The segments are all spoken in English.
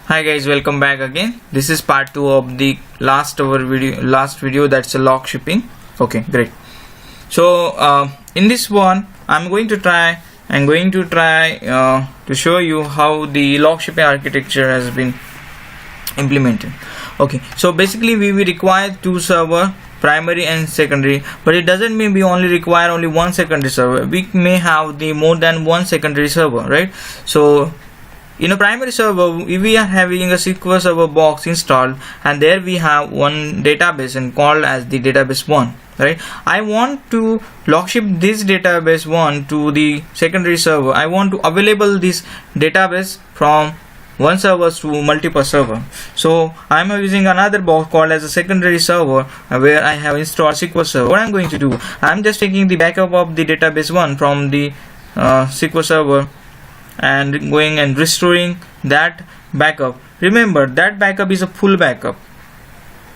Hi guys, welcome back again. This is part 2 of the last video, that's a log shipping. Okay, great. So in this one I'm going to try to show you how the log shipping architecture has been implemented. Okay, so basically we will require two server, primary and secondary, but it doesn't mean we only require only one secondary server. We may have the more than one secondary server, right? So in a primary server we are having a SQL Server box installed, and there we have one database and called as the database 1, right? I want to log ship this database 1 to the secondary server. I want to available this database from one server to multiple server. So I am using another box called as a secondary server where I have installed SQL Server. What I am going to do, I am just taking the backup of the database 1 from the SQL Server and going and restoring that backup. Remember that backup is a full backup,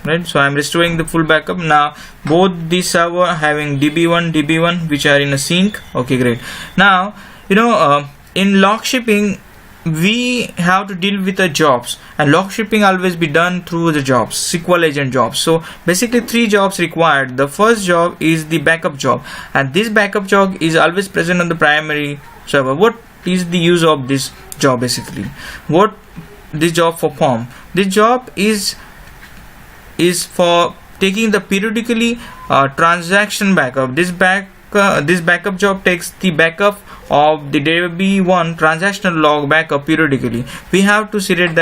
right? So I'm restoring the full backup. Now both the server having db1 which are in a sync. Okay, great. Now in log shipping we have to deal with the jobs, and log shipping always be done through the jobs, SQL agent jobs. So basically 3 jobs required. The first job is the backup job, and this backup job is always present on the primary server. What is the use of this job? Basically what this job perform, this job is for taking the periodically transaction backup. This backup job takes the backup of the db1 transactional log backup periodically. We have to schedule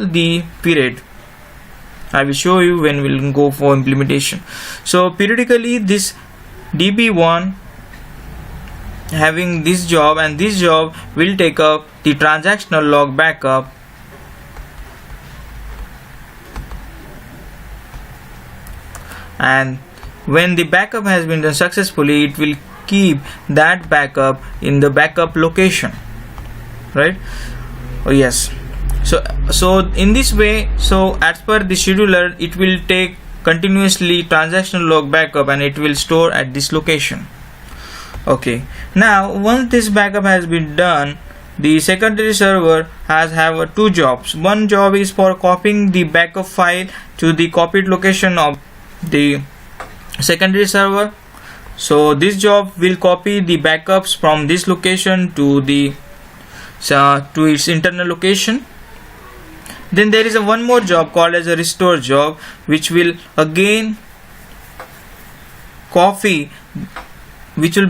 the period. I will show you when we'll go for implementation. So periodically this db1 having this job, and this job will take up the transactional log backup, and when the backup has been done successfully, it will keep that backup in the backup location, right? Oh yes. So in this way, so as per the scheduler, it will take continuously transactional log backup and it will store at this location. Okay, now once this backup has been done, the secondary server have 2 jobs. One job is for copying the backup file to the copied location of the secondary server. So this job will copy the backups from this location to its internal location. Then there is one more job called as a restore job, which will again copy, which will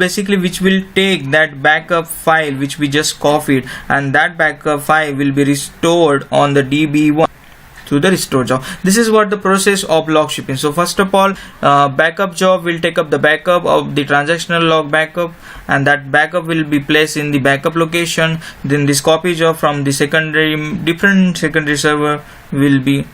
take that backup file which we just copied, and that backup file will be restored on the db1 to the restore job. This is what the process of log shipping. So first of all, backup job will take up the backup of the transactional log backup, and that backup will be placed in the backup location. Then this copy job from the different secondary server will be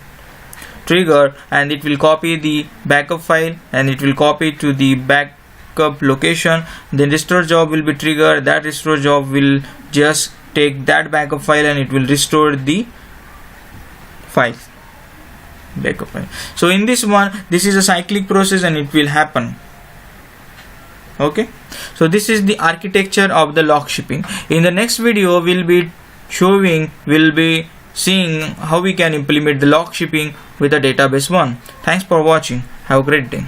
triggered, and it will copy the backup file and it will copy to the backup location. Then restore job will be triggered. That restore job will just take that backup file and it will restore the backup file. So in this one, this is a cyclic process and it will happen. Okay, so this is the architecture of the log shipping. In the next video we'll be seeing how we can implement the log shipping with a database 1. Thanks for watching. Have a great day.